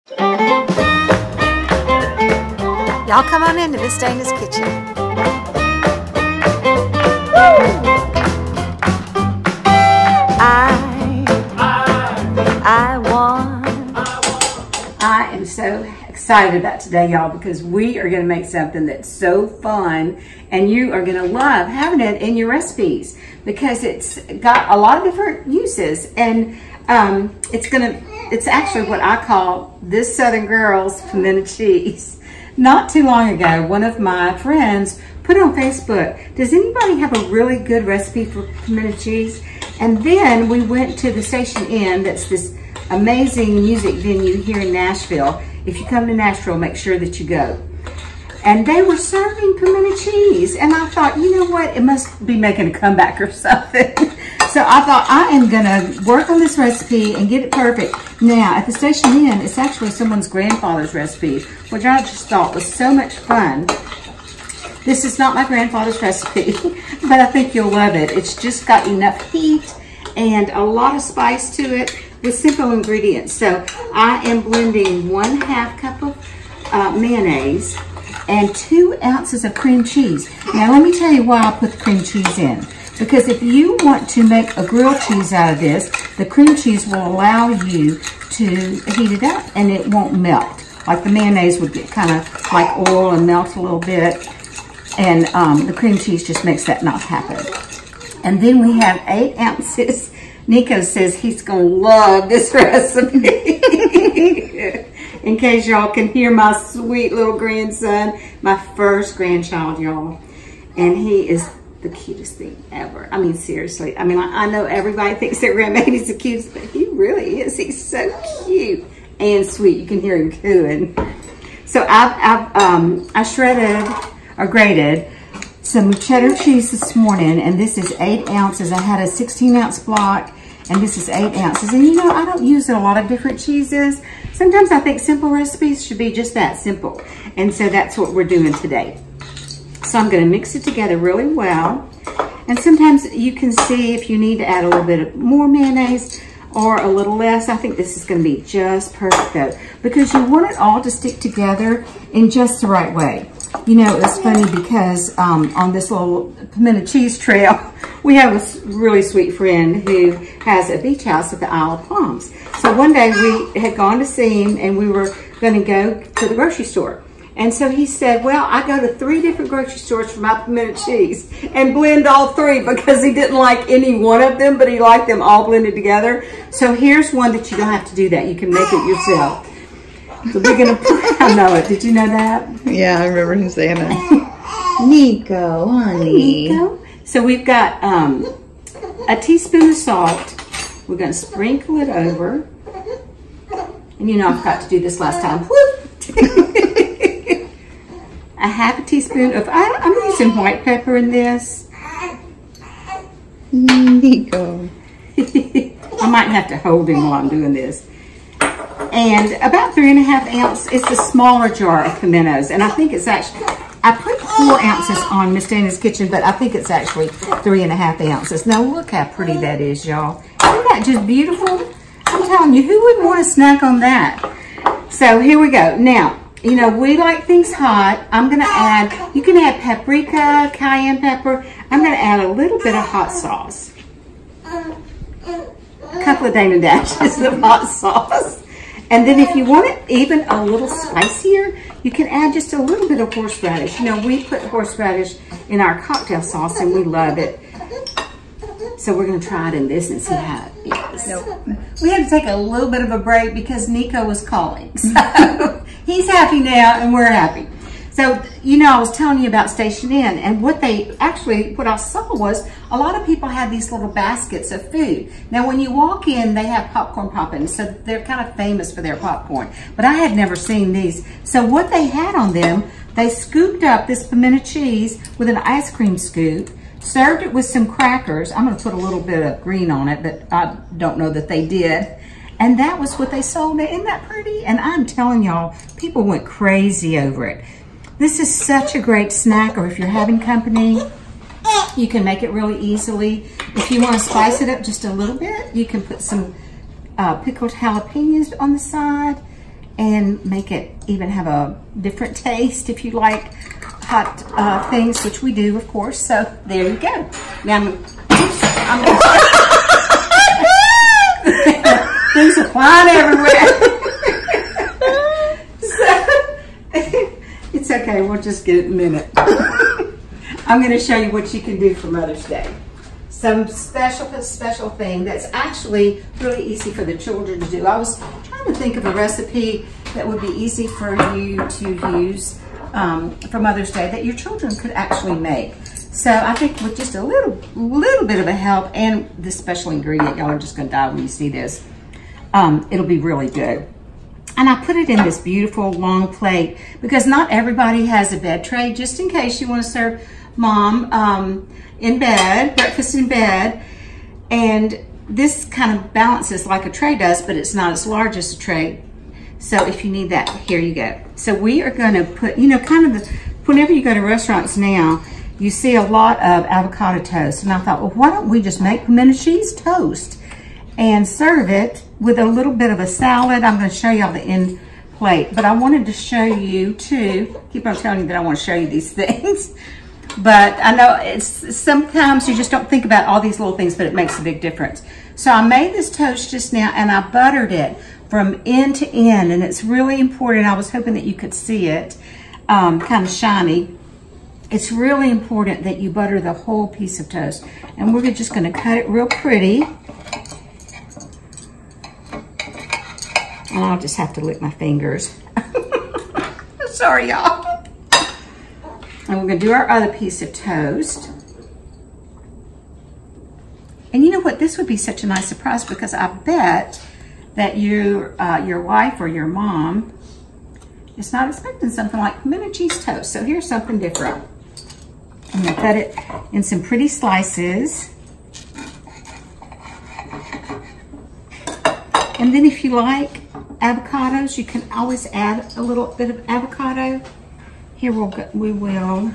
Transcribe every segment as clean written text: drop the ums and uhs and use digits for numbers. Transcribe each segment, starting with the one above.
Y'all come on into Miss Dana's kitchen. I am so excited about today, y'all, because we are going to make something that's so fun, and you are going to love having it in your recipes because it's got a lot of different uses, and it's actually what I call this Southern Girl's pimento cheese. Not too long ago, one of my friends put on Facebook, does anybody have a really good recipe for pimento cheese? And then we went to the Station Inn, that's this amazing music venue here in Nashville. If you come to Nashville, make sure that you go. And they were serving pimento cheese, and I thought, you know what, it must be making a comeback or something. So I thought, I am gonna work on this recipe and get it perfect. Now, at the Station Inn, it's actually someone's grandfather's recipe, which I just thought was so much fun. This is not my grandfather's recipe, but I think you'll love it. It's just got enough heat and a lot of spice to it with simple ingredients. So I am blending 1/2 cup of mayonnaise and 2 ounces of cream cheese. Now let me tell you why I put the cream cheese in. Because if you want to make a grilled cheese out of this, the cream cheese will allow you to heat it up and it won't melt. Like the mayonnaise would get kind of like oil and melt a little bit. And the cream cheese just makes that not happen. And then we have 8 ounces. Nico says he's gonna love this recipe. In case y'all can hear my sweet little grandson, my first grandchild, y'all. And he is the cutest thing ever. I mean, seriously. I mean, I know everybody thinks their grandbaby's the cutest, but he really is. He's so cute and sweet. You can hear him cooing. So I shredded or grated some cheddar cheese this morning, and this is 8 ounces. I had a 16-ounce block, and this is 8 ounces. And you know, I don't use a lot of different cheeses. Sometimes I think simple recipes should be just that simple. And so that's what we're doing today. So I'm gonna mix it together really well. And sometimes you can see if you need to add a little bit more mayonnaise or a little less. I think this is gonna be just perfect though, because you want it all to stick together in just the right way. You know, it's funny because on this little pimento cheese trail, we have a really sweet friend who has a beach house at the Isle of Palms. So one day we had gone to see him and we were gonna go to the grocery store. And so he said, well, I go to 3 different grocery stores for my pimento cheese and blend all 3 because he didn't like any one of them, but he liked them all blended together. So here's one that you don't have to do that. You can make it yourself. So we're gonna put, I know it. Did you know that? Yeah, I remember him saying that. Nico, honey. Nico. So we've got a teaspoon of salt. We're gonna sprinkle it over. And you know I forgot to do this last time. Whoop! A 1/2 teaspoon of, I'm using white pepper in this. Nico. I might have to hold him while I'm doing this. And about 3½ ounces is the smaller jar of pimentos. And I think it's actually, I put 4 ounces on Miss Dana's Kitchen, but I think it's actually 3½ ounces. Now look how pretty that is, y'all. Isn't that just beautiful? I'm telling you, who wouldn't want to snack on that? So here we go. Now, you know, we like things hot. I'm going to add, you can add paprika, cayenne pepper. I'm going to add a little bit of hot sauce. A couple of Dana dashes of hot sauce. And then if you want it even a little spicier, you can add just a little bit of horseradish. You know, we put horseradish in our cocktail sauce and we love it. So we're going to try it in this and see how it is. Nope. We had to take a little bit of a break because Nico was calling. So he's happy now and we're happy. So, you know, I was telling you about Station Inn, and what I saw was a lot of people had these little baskets of food. Now, when you walk in, they have popcorn popping, so they're kind of famous for their popcorn. But I had never seen these. So what they had on them, they scooped up this pimento cheese with an ice cream scoop, served it with some crackers. I'm gonna put a little bit of green on it, but I don't know that they did. And that was what they sold. Isn't that pretty? And I'm telling y'all, people went crazy over it. This is such a great snack, or if you're having company, you can make it really easily. If you want to spice it up just a little bit, you can put some pickled jalapenos on the side. and make it even have a different taste if you like hot things, which we do, of course. So there you go. Now I'm things are flying everywhere. It's okay, we'll just get it in a minute. I'm going to show you what you can do for Mother's Day. Some special thing that's actually really easy for the children to do. I was trying to think of a recipe that would be easy for you to use for Mother's Day that your children could actually make. So I think with just a little bit of a help and this special ingredient, y'all are just going to die when you see this, it'll be really good. And I put it in this beautiful long plate because not everybody has a bed tray, just in case you want to serve Mom in bed, breakfast in bed. And this kind of balances like a tray does, but it's not as large as a tray. So if you need that, here you go. So we are going to put, you know, kind of whenever you go to restaurants now, you see a lot of avocado toast. And I thought, well, why don't we just make pimento cheese toast and serve it with a little bit of a salad. I'm going to show y'all the end plate, but I wanted to show you too. Keep on telling you that I want to show you these things, but I know it's sometimes you just don't think about all these little things, but it makes a big difference. So I made this toast just now and I buttered it from end to end, and it's really important. I was hoping that you could see it, kind of shiny. It's really important that you butter the whole piece of toast, and we're just going to cut it real pretty. And I'll just have to lick my fingers. Sorry, y'all. And we're going to do our other piece of toast. And you know what? This would be such a nice surprise because I bet that your wife or your mom is not expecting something like pimento cheese toast. So here's something different. I'm going to cut it in some pretty slices. And then if you like avocados, you can always add a little bit of avocado. Here we will.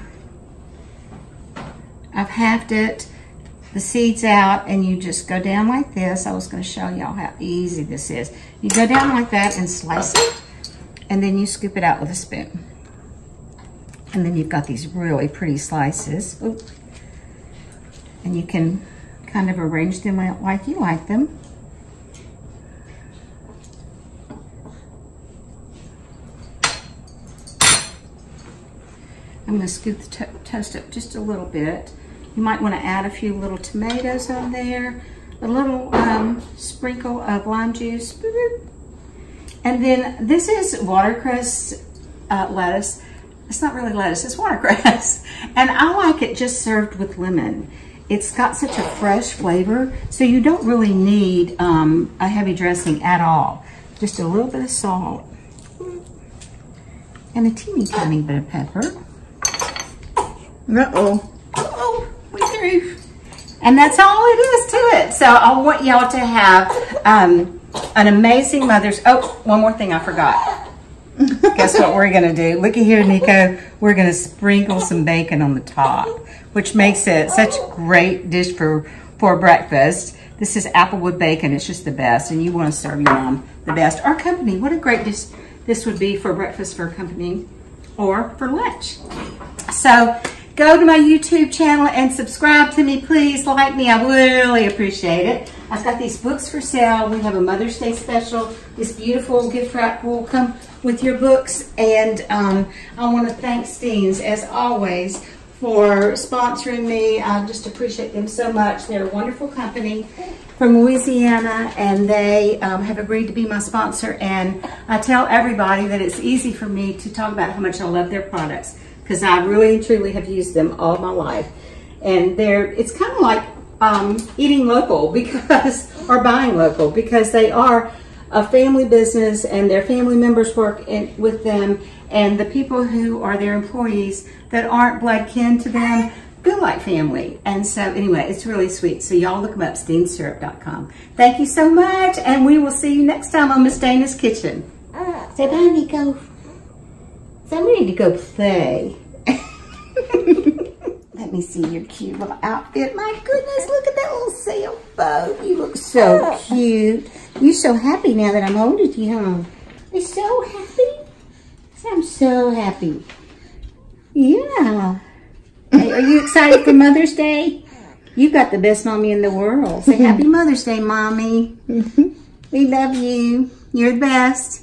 I've halved it, the seeds out, and you just go down like this. I was going to show y'all how easy this is. You go down like that and slice it, and then you scoop it out with a spoon. And then you've got these really pretty slices. Ooh. And you can kind of arrange them like you like them. I'm going to scoop the toast up just a little bit. You might want to add a few little tomatoes on there, a little sprinkle of lime juice. And then this is watercress lettuce. It's not really lettuce, it's watercress. And I like it just served with lemon. It's got such a fresh flavor, so you don't really need a heavy dressing at all. Just a little bit of salt and a teeny tiny bit of pepper. Uh-oh, we threw. And that's all it is to it. So I want y'all to have an amazing Mother's. Oh, one more thing I forgot. Guess what we're gonna do? Looky here, Nico. We're gonna sprinkle some bacon on the top, which makes it such a great dish for breakfast. This is applewood bacon. It's just the best, and you want to serve your mom the best. Or company. What a great dish this would be for breakfast for company or for lunch. So go to my YouTube channel and subscribe to me, please. Like me, I really appreciate it. I've got these books for sale. We have a Mother's Day special. This beautiful gift wrap will come with your books. And I want to thank Steens, as always, for sponsoring me. I just appreciate them so much. They're a wonderful company from Louisiana, and they have agreed to be my sponsor. And I tell everybody that it's easy for me to talk about how much I love their products, because I really and truly have used them all my life. And it's kind of like eating local or buying local, because they are a family business and their family members work with them, and the people who are their employees that aren't blood kin to them feel like family. And so anyway, it's really sweet. So y'all look them up, steensyrup.com. Thank you so much, and we will see you next time on Miss Dana's Kitchen. Say bye, Nico. So I'm ready to go play. Let me see your cute little outfit. My goodness, look at that little sailboat. You look so cute. You're so happy now that I'm holding you, huh? Are you so happy? I'm so happy. Yeah. Hey, are you excited for Mother's Day? You got the best mommy in the world. Say Happy Mother's Day, Mommy. We love you. You're the best.